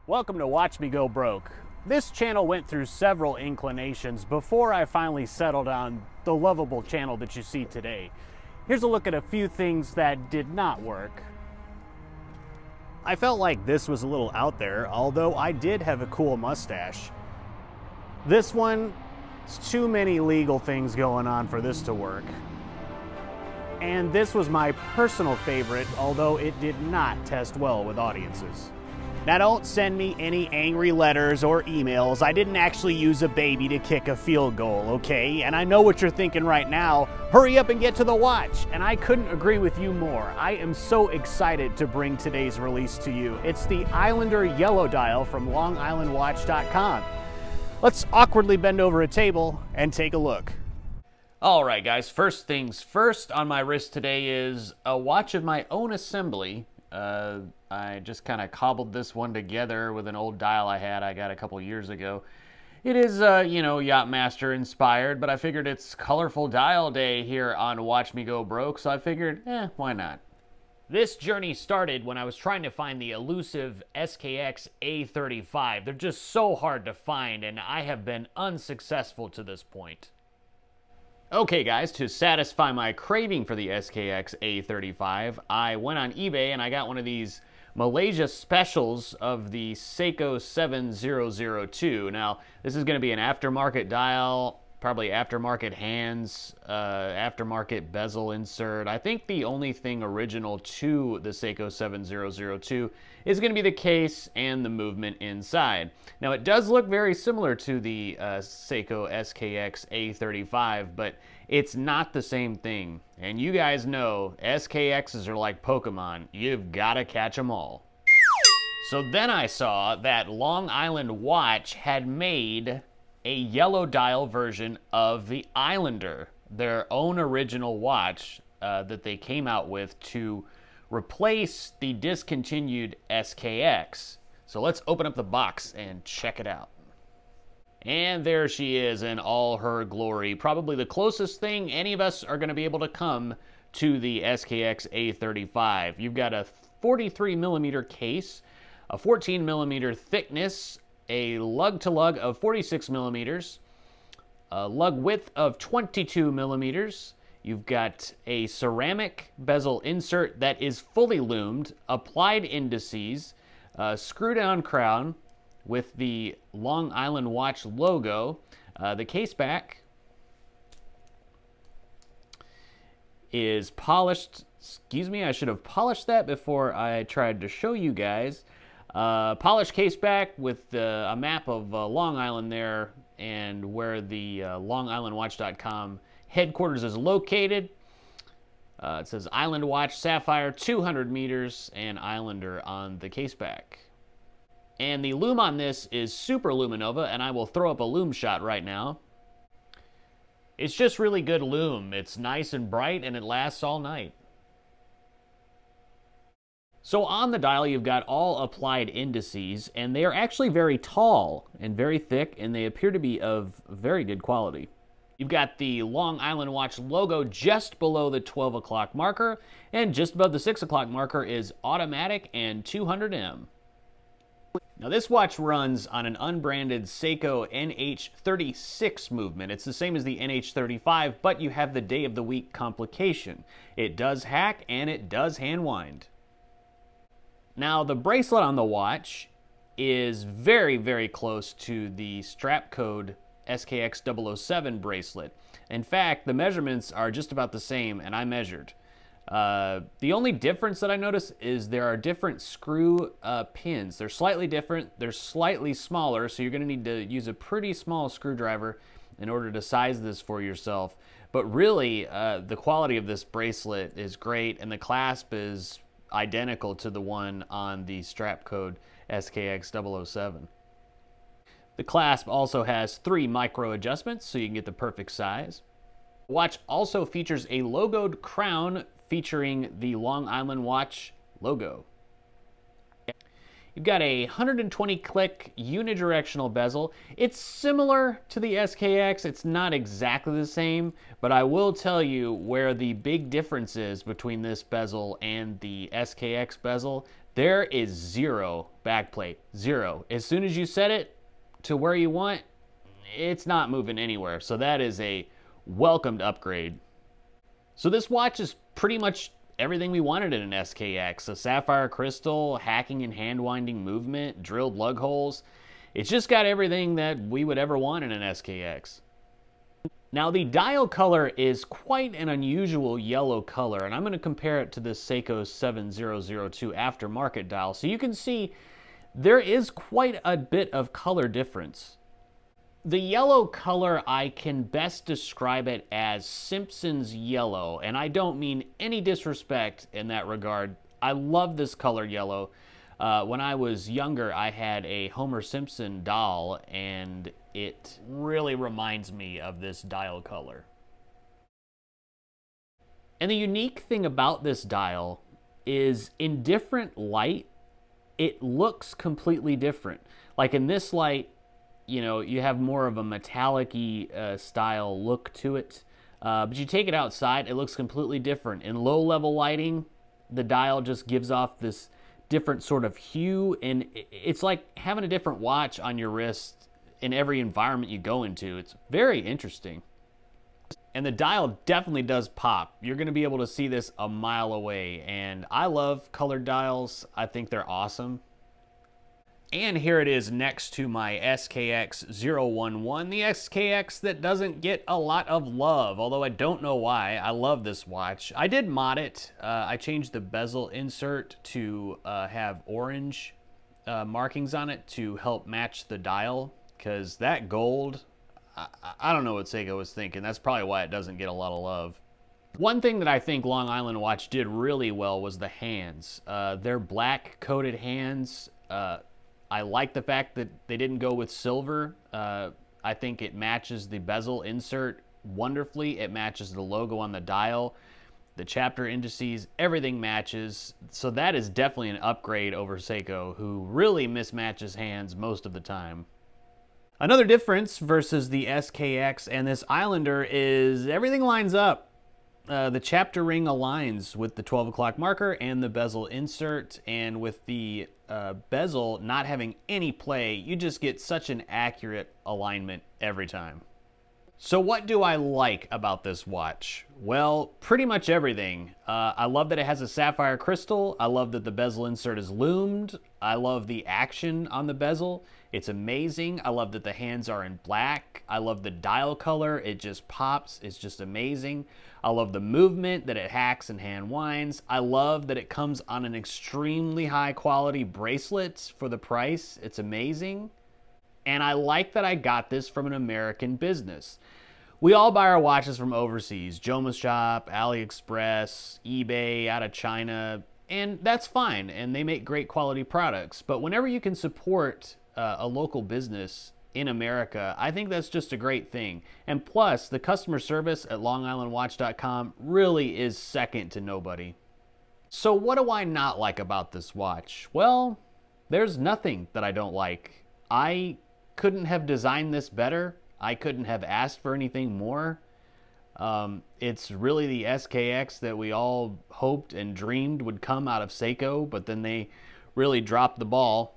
Welcome to Watch Me Go Broke. This channel went through several inclinations before I finally settled on the lovable channel that you see today. Here's a look at a few things that did not work. I felt like this was a little out there, although I did have a cool mustache. This one, it's too many legal things going on for this to work. And this was my personal favorite, although it did not test well with audiences. Now don't send me any angry letters or emails. I didn't actually use a baby to kick a field goal, okay? And I know what you're thinking right now. Hurry up and get to the watch. And I couldn't agree with you more. I am so excited to bring today's release to you. It's the Islander Yellow Dial from LongIslandWatch.com. Let's awkwardly bend over a table and take a look. All right, guys, first things first on my wrist today is a watch of my own assembly. I just kind of cobbled this one together with an old dial I got a couple years ago. It is, Yachtmaster inspired, but I figured it's colorful dial day here on Watch Me Go Broke, so I figured, why not? This journey started when I was trying to find the elusive SKX A35. They're just so hard to find, and I have been unsuccessful to this point. Okay guys, to satisfy my craving for the SKX A35, I went on eBay and I got one of these Malaysia specials of the Seiko 7002. Now, this is going to be an aftermarket dial, probably aftermarket hands, aftermarket bezel insert. I think the only thing original to the Seiko 7002 is going to be the case and the movement inside. Now, it does look very similar to the Seiko SKX A35, but it's not the same thing. And you guys know SKXs are like Pokemon. You've got to catch them all. So then I saw that Long Island Watch had made a yellow dial version of the Islander, their own original watch that they came out with to replace the discontinued SKX. So let's open up the box and check it out. And there she is in all her glory. Probably the closest thing any of us are going to be able to come to the SKX A35. You've got a 43 millimeter case, a 14 millimeter thickness, a lug-to-lug of 46 millimeters, a lug width of 22 millimeters. You've got a ceramic bezel insert that is fully loomed, applied indices, screw-down crown with the Long Island Watch logo. The case back is polished. Excuse me, I should have polished that before I tried to show you guys. Polished case back with a map of Long Island there and where the LongIslandWatch.com headquarters is located. It says Island Watch Sapphire 200 meters and Islander on the case back. And the lume on this is Super Luminova, and I will throw up a lume shot right now. It's just really good lume. It's nice and bright and it lasts all night. So on the dial, you've got all applied indices, and they are actually very tall and very thick, and they appear to be of very good quality. You've got the Long Island Watch logo just below the 12 o'clock marker, and just above the 6 o'clock marker is automatic and 200M. Now this watch runs on an unbranded Seiko NH36 movement. It's the same as the NH35, but you have the day of the week complication. It does hack and it does hand wind. Now, the bracelet on the watch is very, very close to the strap code SKX 007 bracelet. In fact, the measurements are just about the same, and I measured. The only difference that I noticed is there are different screw pins. They're slightly different. They're slightly smaller, so you're going to need to use a pretty small screwdriver in order to size this for yourself. But really, the quality of this bracelet is great, and the clasp is identical to the one on the strap code SKX 007. The clasp also has 3 micro adjustments so you can get the perfect size. The watch also features a logoed crown featuring the Long Island Watch logo. You've got a 120 click unidirectional bezel. It's similar to the SKX. It's not exactly the same, but I will tell you where the big difference is between this bezel and the SKX bezel. There is zero backplate, zero. As soon as you set it to where you want, it's not moving anywhere. So that is a welcomed upgrade. So this watch is pretty much everything we wanted in an SKX. A sapphire crystal, hacking and hand-winding movement, drilled lug holes. It's just got everything that we would ever want in an SKX. Now the dial color is quite an unusual yellow color, and I'm going to compare it to the Seiko 7002 aftermarket dial. So you can see there is quite a bit of color difference. The yellow color, I can best describe it as Simpsons yellow, and I don't mean any disrespect in that regard. I love this color yellow. When I was younger, I had a Homer Simpson doll, and it really reminds me of this dial color. And the unique thing about this dial is in different light, it looks completely different. Like in this light, you know, you have more of a metallic-y style look to it. But you take it outside, it looks completely different. In low-level lighting, the dial just gives off this different sort of hue, and it's like having a different watch on your wrist in every environment you go into. It's very interesting. And the dial definitely does pop. You're going to be able to see this a mile away, and I love colored dials. I think they're awesome. And here it is next to my SKX 011, the SKX that doesn't get a lot of love, although I don't know why. I love this watch. I did mod it. I changed the bezel insert to have orange markings on it to help match the dial, because that gold, I don't know what Seiko was thinking. That's probably why it doesn't get a lot of love. One thing that I think Long Island Watch did really well was the hands. Their black coated hands, I like the fact that they didn't go with silver. I think it matches the bezel insert wonderfully. It matches the logo on the dial, the chapter indices, everything matches. So that is definitely an upgrade over Seiko, who really mismatches hands most of the time. Another difference versus the SKX and this Islander is everything lines up. The chapter ring aligns with the 12 o'clock marker and the bezel insert, and with the bezel not having any play, you just get such an accurate alignment every time. So what do I like about this watch? Well, pretty much everything. I love that it has a sapphire crystal. I love that the bezel insert is loomed. I love the action on the bezel. It's amazing. I love that the hands are in black. I love the dial color. It just pops. It's just amazing. I love the movement that it hacks and hand winds. I love that it comes on an extremely high quality bracelet for the price. It's amazing. And I like that I got this from an American business. We all buy our watches from overseas, Joma's Shop, AliExpress, eBay, out of China, and that's fine, and they make great quality products. But whenever you can support a local business in America, I think that's just a great thing. And plus, the customer service at longislandwatch.com really is second to nobody. So what do I not like about this watch? Well, there's nothing that I don't like. I couldn't have designed this better. I couldn't have asked for anything more. It's really the SKX that we all hoped and dreamed would come out of Seiko, but then they really dropped the ball.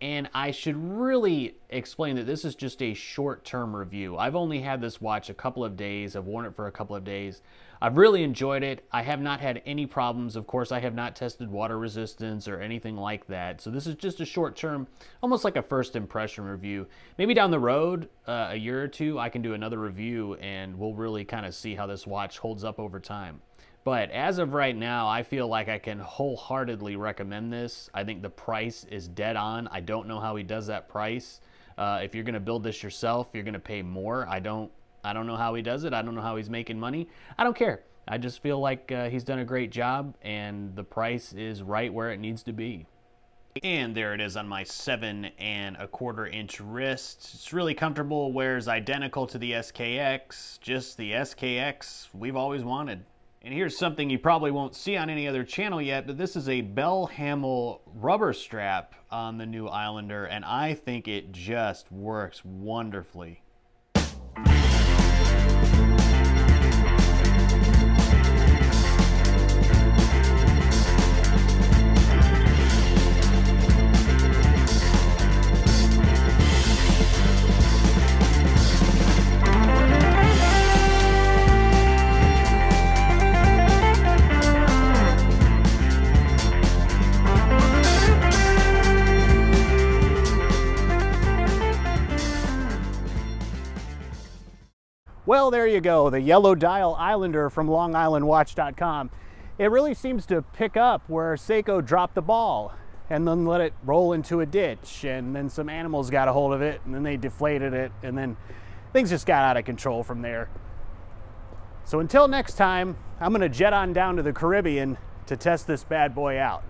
And I should really explain that this is just a short-term review. I've only had this watch a couple of days. I've worn it for a couple of days. I've really enjoyed it. I have not had any problems. Of course, I have not tested water resistance or anything like that. So this is just a short-term, almost like a first impression review. Maybe down the road, a year or two, I can do another review and we'll really kind of see how this watch holds up over time. But as of right now, I feel like I can wholeheartedly recommend this. I think the price is dead on. I don't know how he does that price. If you're going to build this yourself, you're going to pay more. I don't know how he does it. I don't know how he's making money. I don't care. I just feel like he's done a great job, and the price is right where it needs to be. And there it is on my 7 1/4 inch wrist. It's really comfortable, wears identical to the SKX, just the SKX we've always wanted. And here's something you probably won't see on any other channel yet, but this is a Bell Hamel rubber strap on the new Islander, and I think it just works wonderfully. Well, there you go, the Yellow Dial Islander from LongIslandWatch.com. It really seems to pick up where Seiko dropped the ball and then let it roll into a ditch, and then some animals got a hold of it, and then they deflated it, and then things just got out of control from there. So until next time, I'm gonna jet on down to the Caribbean to test this bad boy out.